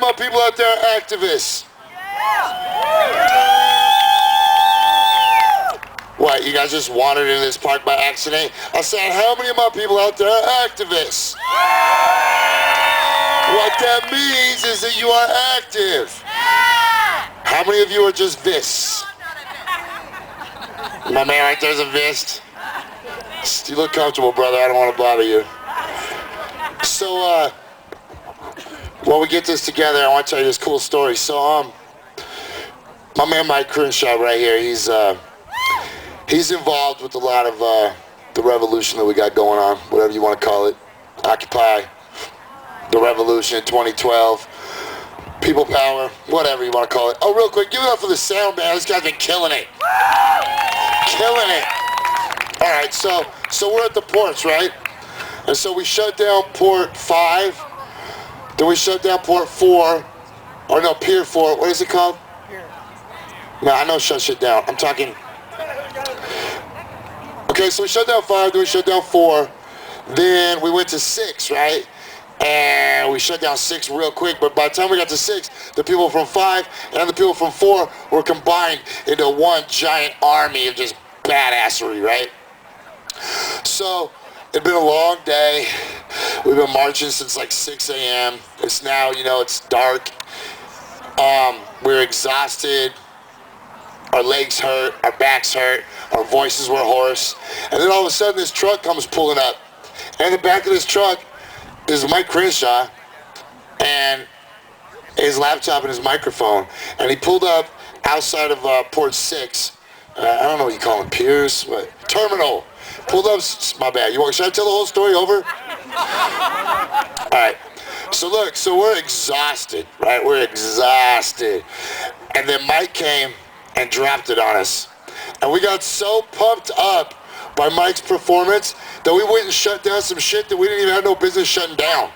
my people out there are activists? What, you guys just wandered in this park by accident? I said, how many of my people out there are activists? What that means is that you are active. How many of you are just vis? My man right there's a vist. You look comfortable, brother. I don't want to bother you. So, while we get this together, I want to tell you this cool story. So, my man Mike Crenshaw right here, he's involved with a lot of the revolution that we got going on, whatever you want to call it. Occupy the Revolution 2012. People power, whatever you want to call it. Oh, real quick, give it up for the sound, man. This guy's been killing it. Killing it. All right, so we're at the ports, right? And so we shut down port 5. Then we shut down port 4. Or no, pier 4. What is it called? Pier. No, I know shut shit down. I'm talking. Okay, so we shut down 5, then we shut down 4. Then we went to 6, right? And we shut down 6 real quick, but by the time we got to 6, the people from 5 and the people from 4 were combined into one giant army of just badassery, right? So, it's been a long day. We've been marching since like 6 a.m. It's now, it's dark. We're exhausted. Our legs hurt, our backs hurt, our voices were hoarse. And then all of a sudden this truck comes pulling up. And in the back of this truck is Mike Crenshaw and his laptop and his microphone. And he pulled up outside of port 6. I don't know what you call them, piers? What? Terminal. Pulled up, my bad. Should I tell the whole story over? All right. So look, we're exhausted, right? We're exhausted. And then Mike came and dropped it on us. And we got so pumped up by Mike's performance that we went and shut down some shit that we didn't even have no business shutting down.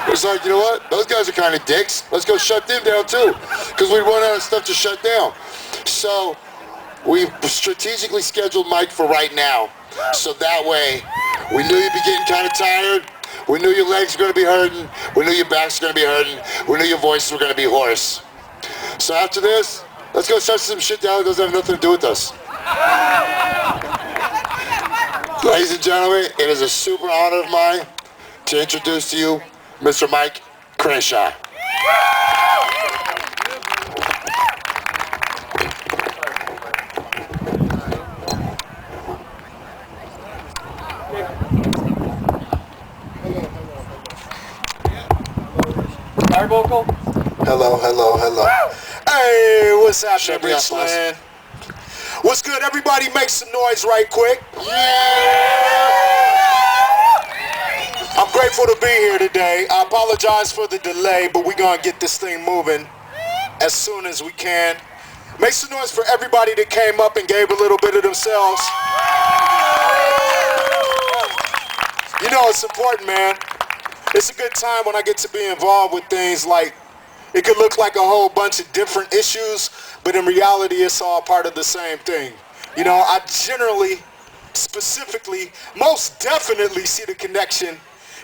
It's like, you know what? Those guys are kind of dicks. Let's go shut them down too. Because we run out of stuff to shut down. So we strategically scheduled Mike for right now. So that way, we knew you'd be getting kind of tired. We knew your legs were going to be hurting. We knew your backs were going to be hurting. We knew your voices were going to be hoarse. So after this, let's go shut some shit down that doesn't have nothing to do with us. Ladies and gentlemen, it is a super honor of mine to introduce to you Mr. Mike Crenshaw. Our vocal. Hello. Hey, what's happening, Richland? What's good? Everybody make some noise right quick. I'm grateful to be here today. I apologize for the delay, but we're going to get this thing moving as soon as we can. Make some noise for everybody that came up and gave a little bit of themselves. You know it's important, man. It's a good time when I get to be involved with things like, it could look like a whole bunch of different issues, but in reality, it's all part of the same thing. You know, I generally, specifically, most definitely see the connection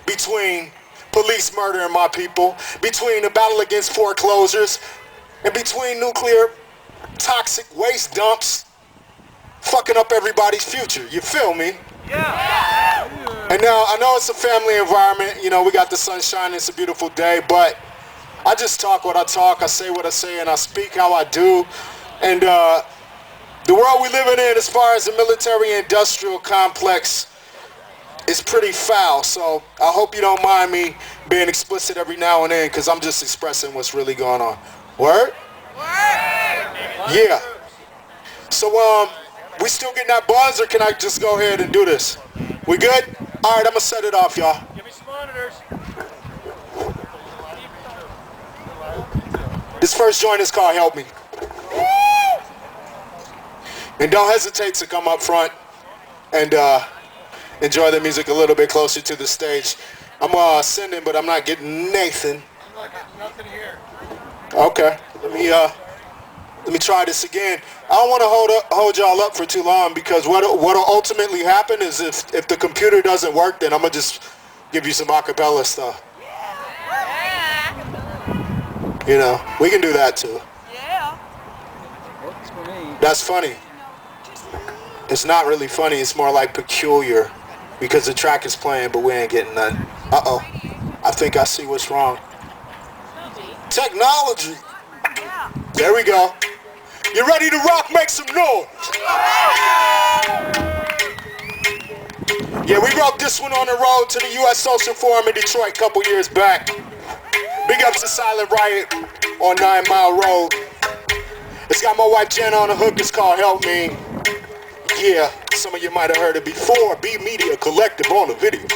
between police murdering my people, between the battle against foreclosures, and between nuclear toxic waste dumps fucking up everybody's future. You feel me? Yeah. And now, I know it's a family environment. You know, we got the sunshine. It's a beautiful day, but I just talk what I talk, I say what I say, and I speak how I do. And the world we living in, as far as the military-industrial complex, is pretty foul. So I hope you don't mind me being explicit every now and then, because I'm just expressing what's really going on. Word? Yeah. So we still getting that buzz, or can I just go ahead and do this? We good? All right, I'm gonna set it off, y'all. Give me some monitors. This first joint is called Help Me. And don't hesitate to come up front and enjoy the music a little bit closer to the stage. I'm sending, but I'm not getting Nathan. I'm not getting nothing here. Okay, let me try this again. I don't want to hold y'all up for too long, because what'll ultimately happen is if the computer doesn't work, then I'm gonna just give you some acapella stuff. You know, we can do that too. Yeah. Works for me. That's funny. It's not really funny, it's more like peculiar because the track is playing but we ain't getting none. Uh-oh. I think I see what's wrong. Technology. Yeah. There we go. You ready to rock? Make some noise. Yeah, we wrote this one on the road to the U.S. Social Forum in Detroit a couple years back. Big up to Silent Riot on 9 Mile Road. It's got my wife Jenna on the hook. It's called Help Me. Yeah, some of you might have heard it before. B Media Collective on the video.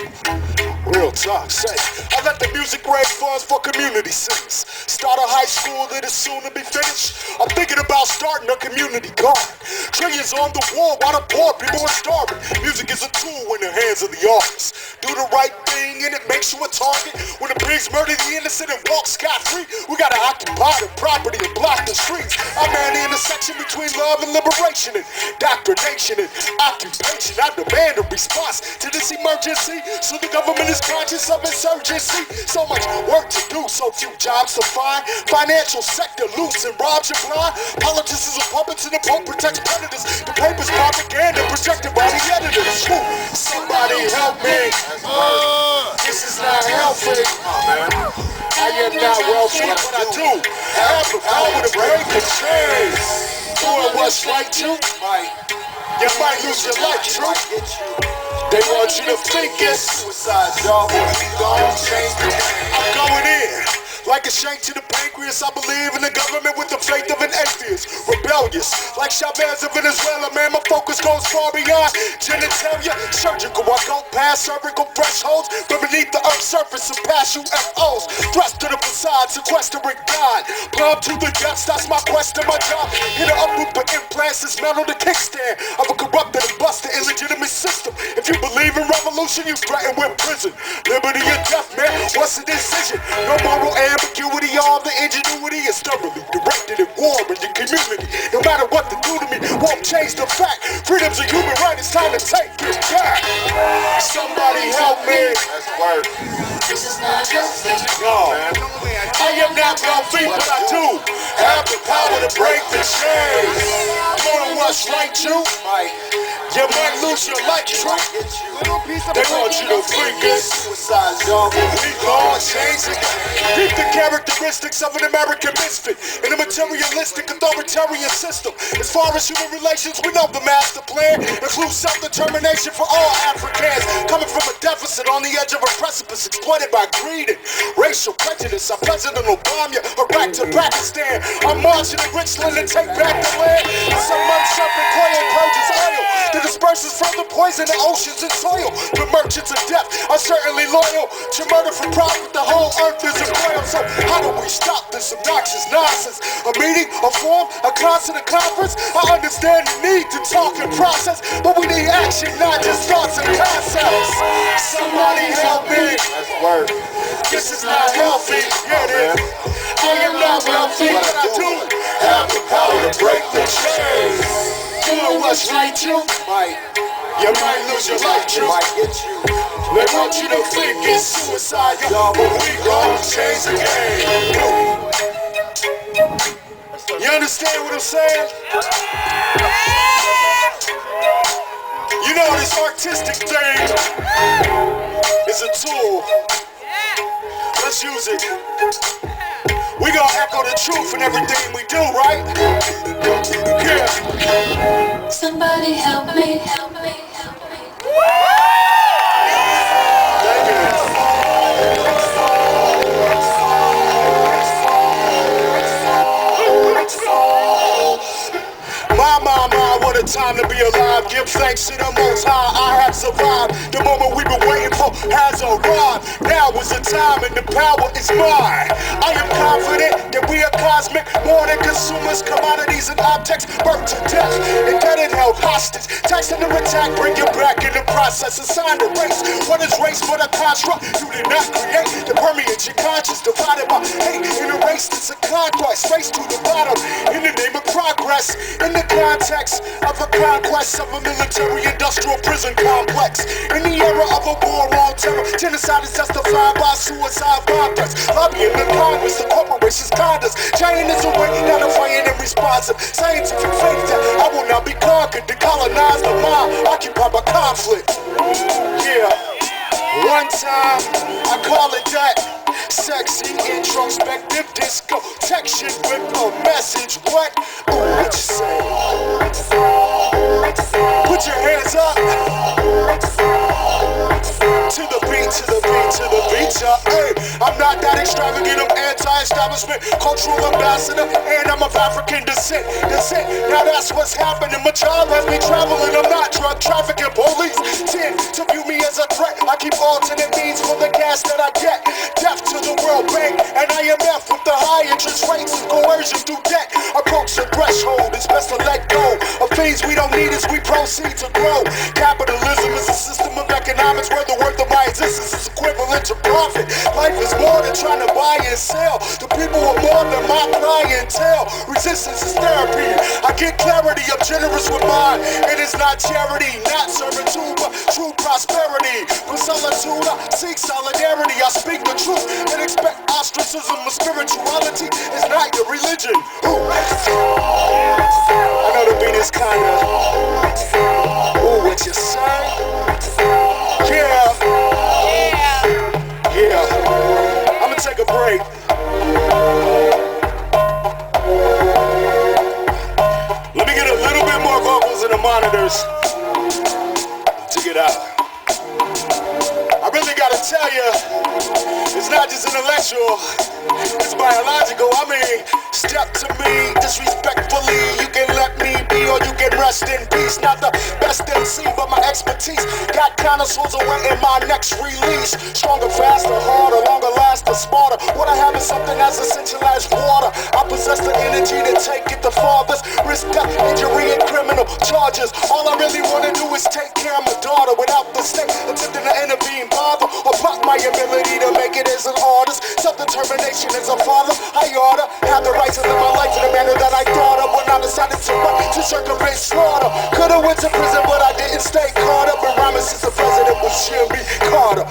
Real talk, say. I let the music raise funds for community sings. Start a high school that is soon to be finished. I'm thinking about starting a community garden. Trillions on the wall while the poor people are starving. Music is a tool in the hands of the artists. Do the right thing and it makes you a target. When the pigs murder the innocent and walk scot-free, we gotta occupy the property and block the streets. I'm at the intersection between love and liberation and indoctrination and occupation. I demand a response to this emergency so the government is conscious of insurgency. So much work to do, so few jobs to find. Financial sector loots and robs you blind. Politicians are puppets and the Pope protects predators. The paper's propaganda projected by the editors. Somebody help me. This is not healthy. I am not wealthy, but I do have the power to break the chains. Doing what's right, you might lose your life, true. They want you to think it's suicide, y'all. I'm going in like a shank to the pancreas. I believe in the government with the faith of an atheist. Rebellious, like Chavez of Venezuela. Man, my focus goes far beyond genitalia. Surgical, I go past cervical thresholds, but beneath the earth's surface and past UFOs. Thrust to the facade, sequestering God. Plumb to the depths, that's my quest and my job. Hit a uproot for implants, this metal to kickstand of a corrupted and busted illegitimate system. If you believe in revolution, you threaten with prison. Liberty or death, man, what's the decision? No moral ambiguity, all the ingenuity is thoroughly directed at war in your community. No matter what they do to me, won't change the fact. Freedom's a human right, it's time to take it back. Somebody help me. That's word. This is not just no, man. I am not wealthy, but I do have the power to break the chains. Doing what's right, you might lose your life, true. They want you to think it's suicide, y'all. We gon' change it. Keep the characteristics of an American misfit in a materialistic authoritarian system. As far as human relations, we know the master plan includes self-determination for all Africans. Coming from a deficit on the edge of a precipice, exploited by greed and racial prejudice. I'm President Obama, Iraq to Pakistan. I'm marching in Richland to take back the land. Some unsharpened coil purges oil. The disperses from the poison to oceans and soil. The merchants of death are certainly loyal to murder for profit. The whole earth is a coil. So how do we stop this obnoxious nonsense? A meeting, a forum, a concert, a conference? I understand the need to talk and process, but we need action, not just thoughts and concepts. Somebody help me. That's word. This is not healthy. Yeah, it is. I am not wealthy, but I do have the power to break the chains. Doing what's right, you might lose your life, you might get you. They want you to think it's suicide, y'all, but we gon' change the game. You understand what I'm saying? You know this artistic thing is a tool. Let's use it. We gon' echo the truth in everything we do, right? Yeah. Somebody help me, help me, help me. My, what a time to be alive. Give thanks to the Most High, I have survived. The moment we've been waiting for has arrived. Now is the time and the power is mine. I am confident that we are cosmic, more than consumers, commodities and objects, birth to death, embedded, held hostage. Text and attack, bring you back in the process. Assign a race. What is race but a construct you did not create? To permeate your conscience, divided by hate. In a race that's a conquest, race to the bottom in the name of progress. In the context of a conquest of a military industrial prison complex. In the era of a war on terror. Genocide is justified by suicide bombers. Lobbying the Congress, the corporations, condos. Giant is awake, identifying and responsive. Scientific faith that I will not be conquered. Decolonize the mind, occupied by conflict. Yeah. One time, I call it that. Sexy, introspective disco. Text shit with a message. What? Ooh, what you say? Put your hands up. To the beat, to the beat, to the beat, hey, I'm not that extravagant, I'm anti-establishment, cultural ambassador, and I'm of African descent. Now that's what's happening. My child has me traveling. I'm not drug trafficking. Police tend to view me as a threat. I keep alternate means for the gas that I get. Death to the World Bank and IMF with the high interest rates and coercion through debt. Approach the threshold. It's best to let go of things we don't need as we proceed to grow. Capitalism is a system of economics where the worth of my existence is equivalent to profit. Life is more than trying to buy and sell. The people are more than my clientele. Resistance is therapy. I get clarity. I'm generous with mine. It is not charity, not servitude, but true prosperity. For solitude, I seek solidarity. I speak the truth and expect ostracism. But spirituality is not your religion. Ooh. I know the beat is kinda. Ooh, what you say? Yeah. I'ma take a break. Let me get a little bit more vocals in the monitors to get out. I really gotta tell you, it's not just intellectual, it's biological. I mean, step to me disrespectfully. You can let me be or you can rest in peace. Not the best MC, but my expertise got connoisseurs awaiting my next release. Stronger, faster, harder, longer, laster, smarter. What I have is something as essential as water. I possess the energy to take it the farthest. Risk death, injury, and criminal charges. All I really wanna do is take care of my daughter without the state attempting to intervene, bother, or block my ability to make it as an artist. Self-determination as a father, I oughta have the right to live my life in the manner that I thought of when I decided to run to circumvent slaughter. Could've went to prison, but I didn't stay caught up in rhyming since the president was Jimmy Carter.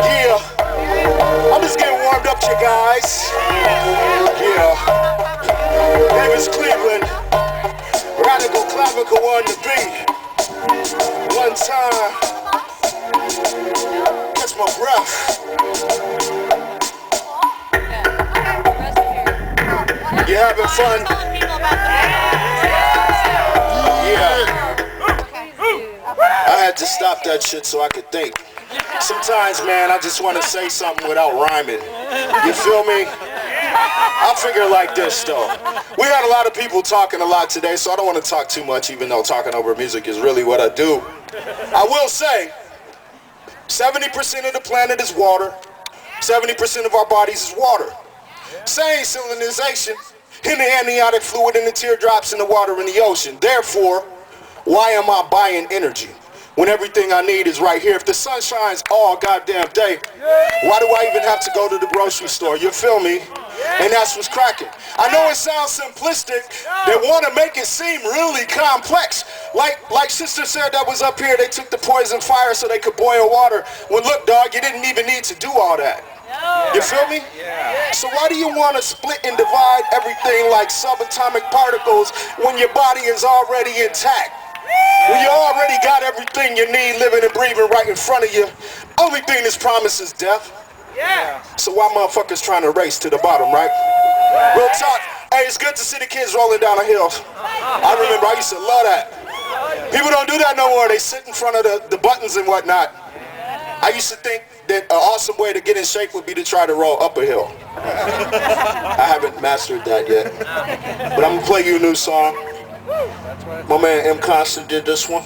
Yeah, I'm just getting warmed up, you guys. Yeah, name is Cleveland. Radical clavicle on the beat. One time, catch my breath. You having fun? Yeah. I had to stop that shit so I could think. Sometimes, man, I just want to say something without rhyming. You feel me? I figure like this, though. We had a lot of people talking a lot today, so I don't want to talk too much, even though talking over music is really what I do. I will say, 70% of the planet is water. 70% of our bodies is water. Same salinization in the amniotic fluid and the teardrops in the water in the ocean. Therefore, why am I buying energy when everything I need is right here? If the sun shines all goddamn day, why do I even have to go to the grocery store? You feel me? And that's what's cracking. I know it sounds simplistic. They want to make it seem really complex. Like sister said that was up here, they took the poison fire so they could boil water. Well, look, dog, you didn't even need to do all that. You feel me? So why do you want to split and divide everything like subatomic particles when your body is already intact? When you already got everything you need living and breathing right in front of you, only thing that's promised is death. So why motherfuckers trying to race to the bottom, right? Real talk. Hey, it's good to see the kids rolling down the hills. I remember I used to love that. People don't do that no more. They sit in front of the buttons and whatnot. I used to think that an awesome way to get in shape would be to try to roll up a hill. I haven't mastered that yet. But I'm gonna play you a new song. My man M. Constant did this one.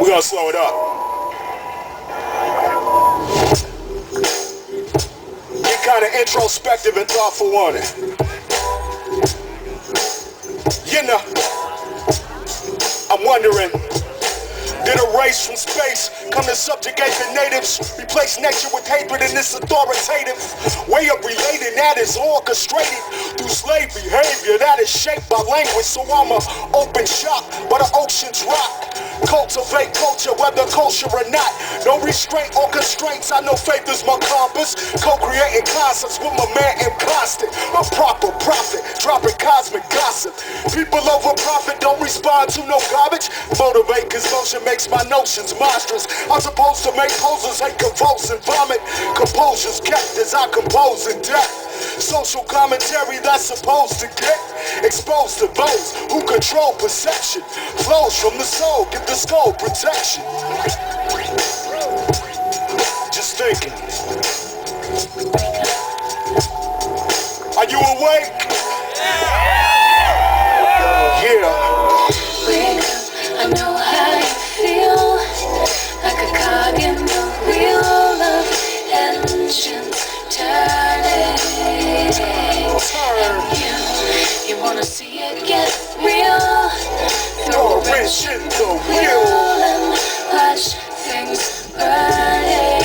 We're gonna slow it up. Get kind of introspective and thoughtful on it. You know, I'm wondering, Did a race from space, come to subjugate the natives. Replace nature with hatred and it's authoritative. Way of relating that is orchestrated through slave behavior that is shaped by language. So I'm a open shop by the ocean's rock. Cultivate culture, whether kosher or not. No restraint or constraints, I know faith is my compass. Co-creating concepts with my man M. Constant. A proper prophet, dropping cosmic gossip. People over profit don't respond to no garbage. Motivate cause motion makes my notions monstrous. I'm supposed to make posers hate, convulse and vomit. Composure's kept as I compose in death. Social commentary that's supposed to get exposed to those who control perception. Flows from the soul, get the skull protection. Just thinking. Are you awake? Yeah. Wake up, I know how you feel. Like a cog in the wheel of engines turning. And you wanna see it get real. Throw a wrench in the wheel and watch things burning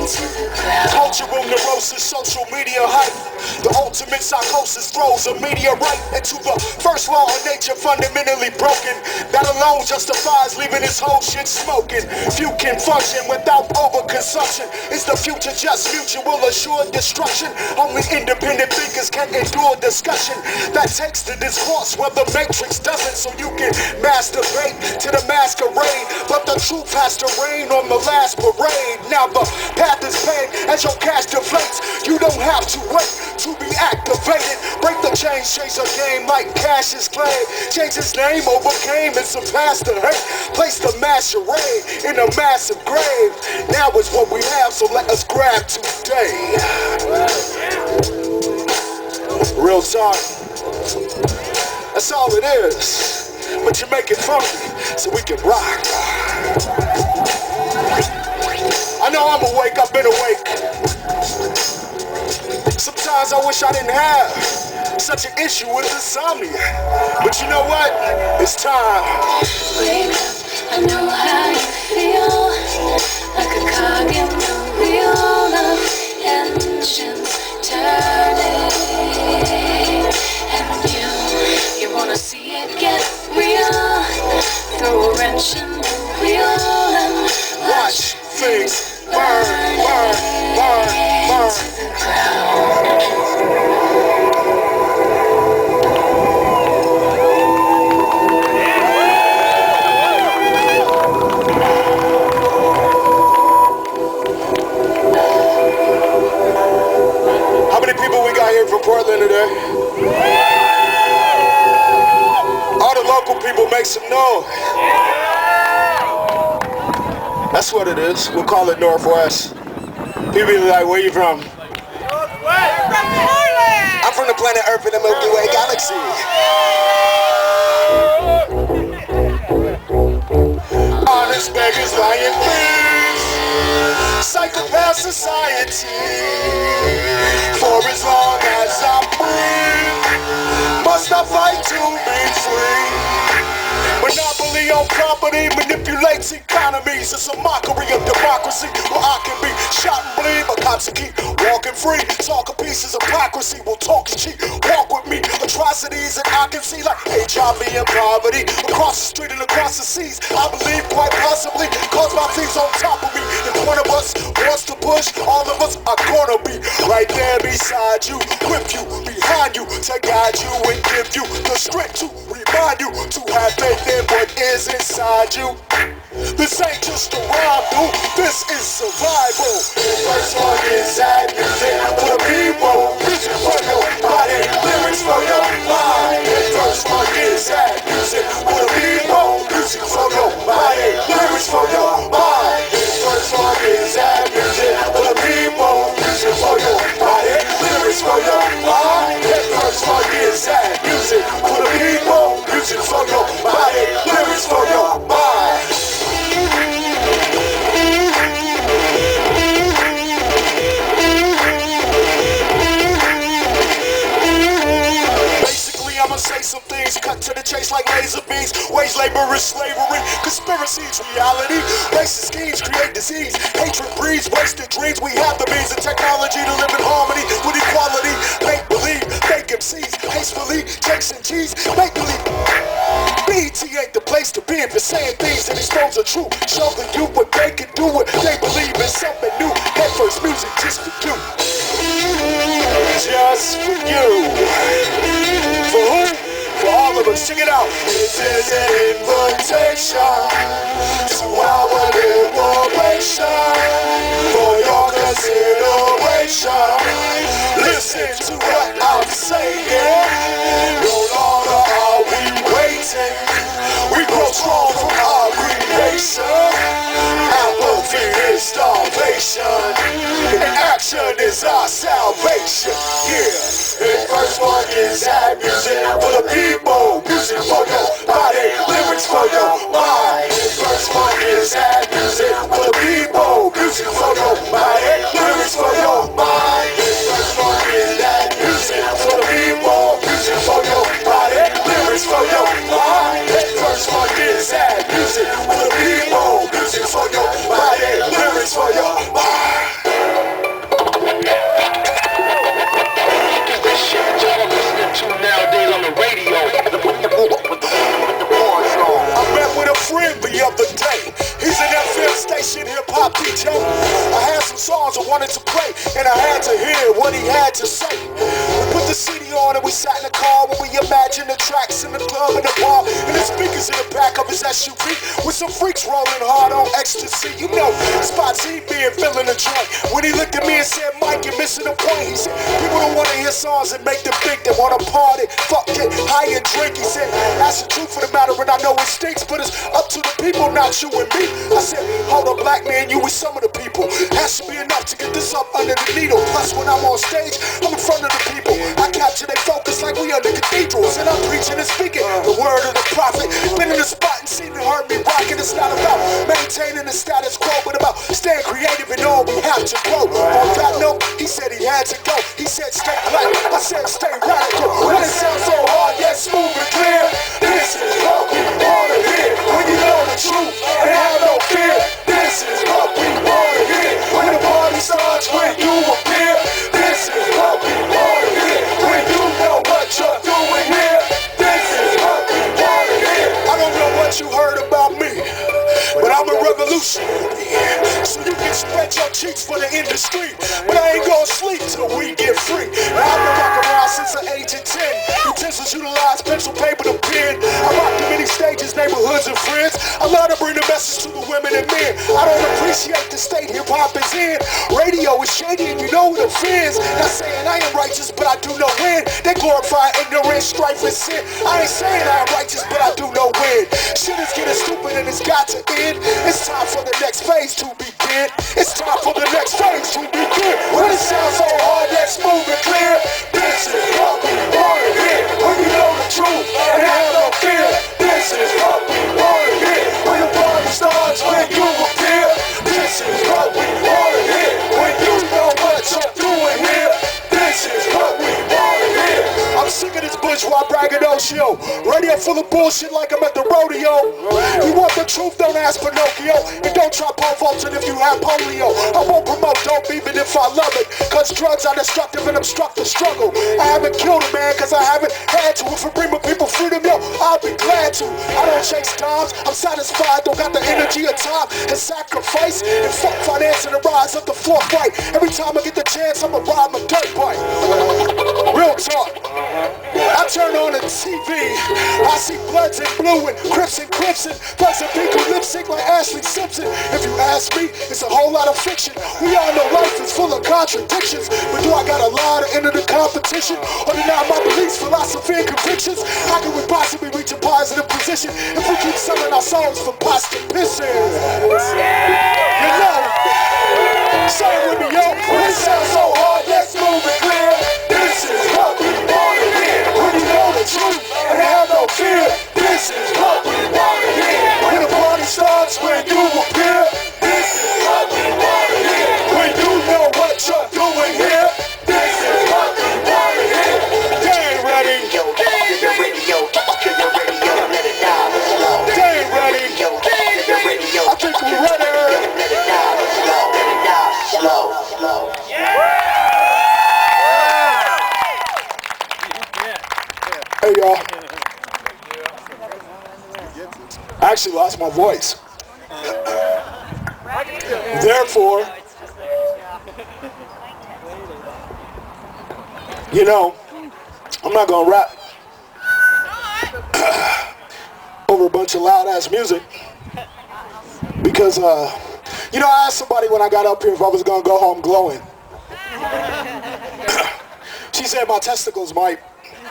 to the ground. Cultural neurosis, social media hype. The ultimate psychosis throws a meteorite into the first law of nature, fundamentally broken. That alone justifies leaving this whole shit smoking. Few can function without overconsumption. Is the future just mutual assured destruction? Only independent thinkers can endure discussion that takes the discourse where the matrix doesn't. So you can masturbate to the masquerade, but the truth has to reign on the last parade. Now the path is paved as your cash deflates. You don't have to wait to be activated. Break the chains, chase a game like Cassius Clay. Change his name, overcame and surpassed the hate. Place the masquerade in a massive grave. Now is what we have, so let us grab today. Real talk. That's all it is. But you make it funky so we can rock. I know I'm awake, I've been awake. Sometimes I wish I didn't have such an issue with insomnia. But you know what? It's time. Wake up, I know how you feel. Like a cog in the wheel of engines turning. And you wanna see it get real. Throw a wrench in the wheel and Watch things burn, burn, burn, burn. to the ground. How many people we got here from Portland today? All the local people make some noise. That's what it is. We'll call it Northwest. People be like, where you from? I'm from the planet Earth in the Milky Way galaxy. Honest beggars, lying thieves, psychopath society. For as long as I breathe, must I fight to be free? Monopoly on property manipulates economies. It's a mockery of democracy where I can be shot and bleed, but cops will keep walking free. Talk of peace is hypocrisy. We'll talk and cheat. Walk with me. Atrocities that I can see like HIV and poverty across the street and across the seas. I believe quite possibly cause my thieves on top of me. If one of us wants to push, all of us are gonna be right there beside you, with you, behind you, to guide you and give you the strength to remind you to have faith in what is inside you. This ain't just a rhyme, dude. This is survival. First one is sad music for the people. Music for your body, lyrics for your mind. First one is sad music for the people. Music for your body, lyrics for your mind. First one is sad music for the people. Music for your body, lyrics for your mind. First one is sad music for the people. Music for your body, lyrics for your mind. enemies, cut to the chase like laser beams. Wage labor is slavery, conspiracies, reality. Racist schemes create disease, hatred breeds wasted dreams. We have the means and technology to live in harmony with equality. Make believe, fake MCs, hastefully, Jakes and G's, make believe. BET ain't the place to be if you're saying things and expose the truth. Show the youth what they can do, what they believe in something new. Head first music just for you. Just for you. For who? For all of us. Check it out. This is an invitation to our liberation. For your consideration. Listen to what I'm saying. No longer are we waiting. We grow strong from our creation. Apathy is starvation. And action is our salvation. Yeah. The first one is that music for the people. Music for your body. Lyrics for your mind. The first one is that music for the people. Music for your body. Lyrics for your mind. The first one is that music for the people. Music for your body. Lyrics for your mind. The first one is that music for the people. Music for your body. Lyrics for your mind. Nowadays on the radio. I met with a friend the other day. He's an FM station hip-hop DJ. I had some songs I wanted to play, and I had to hear what he had to say. We put the CD on and we sat in the car when we imagined the tracks in the club and the bar, and the speakers in the back of his SUV with some freaks rolling hard on ecstasy. You know, spots he being feeling the joint. When he looked at me and said, Mike, you're missing the point. He said, people don't want to hear songs that make them think they want to party, fuck, get high and drink. He said, that's the truth of the matter, and I know it stinks, but it's up to the people, not you and me. I said, hold up, black man, you with some of the people. That should be enough to get this up under the needle. Plus, when I'm on stage, I'm in front of the people. I capture their focus like we under cathedrals, and I'm preaching and speaking the word of the prophet. Been in the spot and seen and heard me rocking. It's not about maintaining the status quo, but about staying creative and all we have to grow. On that note, he said he had to go. He said, stay black. I said, stay radical. When it sounds so hard, yet smooth and clear, this is what we wanna hear. When you know the truth and have no fear, this is what we wanna hear. When the party starts, when you appear, this is what we wanna hear. When you know what you're doing here, this is what we wanna hear. I don't know what you heard about me, but I'm a revolutionary. So you can spread your cheeks for the industry, but I ain't gonna sleep till we get free. Now I've been rocking around since the age of 10. Utensils utilize pencil, paper, to pen. I rock the many stages, neighborhoods, and friends. I love to bring the message to the women and men. I don't appreciate the state hip-hop is in. Radio is shady and you know it offends. Not saying I am righteous, but I do know when. They glorify ignorance, strife, and sin. I ain't saying I am righteous, but I do know when. Shit is getting stupid and it's got to end. It's time for the next phase to begin. It's time for the next phase to begin. When it sounds so hard, let's move it clear. This is what we wanna hear. When you know the truth and have no fear, this is what we wanna hear. When the party starts, when you appear, this is what we wanna hear. When you know what you're doing here, this is what we wanna hear. I'm sick of this bourgeois braggadocio. Radio full of bullshit like I'm at the rodeo. You want the truth, don't ask Pinocchio. And don't try pole vaulting if you have polio. I won't promote dope even if I love it, cause drugs are destructive and obstruct the struggle. I haven't killed a man cause I haven't had to. If it bring my people freedom, yo, I'll be glad to. I don't chase times, I'm satisfied. Don't got the energy or time and sacrifice. And fuck finance and the rise of the forthright. Every time I get the chance, I'ma ride my dirt bike. Real talk. I turn on the TV, I see Bloods and Blue and Crips and Crimson. Plus a big who lip sync like Ashley Simpson. If you ask me, it's a whole lot of fiction. We all know life is full of contradictions, but do I got a lie to enter the competition? Or deny my beliefs, philosophy, and convictions? How can we possibly reach a positive position if we keep selling our souls for pasta pissing? You know, say it with me, yo. When it sounds so hard, let's move it clear. This is what we wanna hear. When you know the truth and have no fear, this is what we wanna hear. When the party starts, when you appear, this is what we wanna hear. When you know what you're doing here, this is what we wanna hear. They ain't ready. Radio, I actually lost my voice. Therefore, you know, I'm not gonna rap over a bunch of loud ass music because, you know, I asked somebody when I got up here if I was gonna go home glowing. She said my testicles might.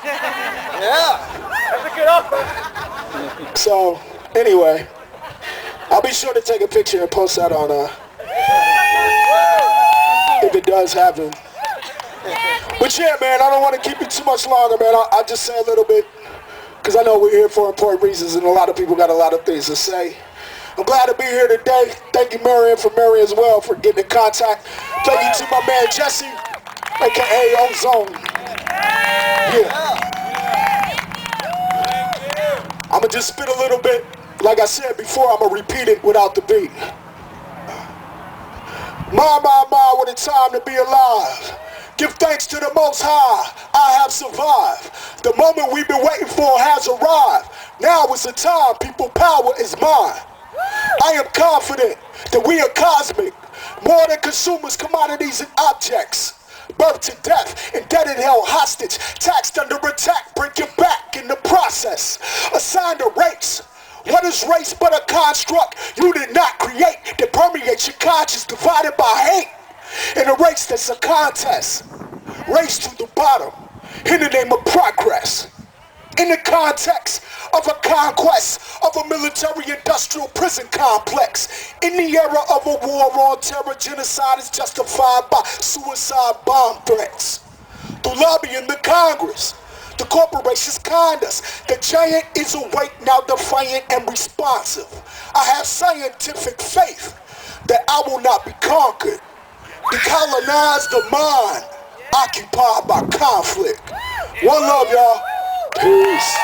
Yeah, that's a good offer. So, anyway, I'll be sure to take a picture and post that on, if it does happen. But yeah, man, I don't want to keep it too much longer, man. I'll just say a little bit, because I know we're here for important reasons, and a lot of people got a lot of things to say. I'm glad to be here today. Thank you, Marion, as well, for getting in contact. Thank you to my man, Jesse, a.k.a. Ozone. Yeah. I'm going to just spit a little bit. Like I said before, I'm going to repeat it without the beat. My, what a time to be alive. Give thanks to the Most High, I have survived. The moment we've been waiting for has arrived. Now is the time, people, power is mine. I am confident that we are cosmic, more than consumers, commodities, and objects. Birth to death, indebted, held hostage, taxed under attack, break your back in the process. Assigned a race. What is race but a construct you did not create that permeates your conscience, divided by hate? In a race that's a contest, race to the bottom in the name of progress. In the context of a conquest of a military-industrial prison complex. In the era of a war on terror, genocide is justified by suicide bomb threats. Through lobbying the Congress, the corporations kind us. The giant is awake, now defiant and responsive. I have scientific faith that I will not be conquered. Decolonize the mind occupied by conflict. One love, y'all. Peace.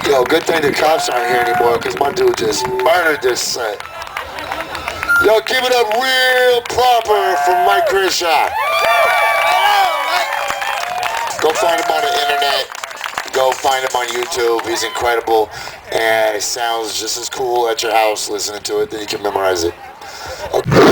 Yo, good thing the cops aren't here anymore, because my dude just murdered this set. Yo, give it up real proper for Mike Crenshaw. Go find him on the internet. Go find him on YouTube. He's incredible. And it sounds just as cool at your house listening to it that you can memorize it. Okay.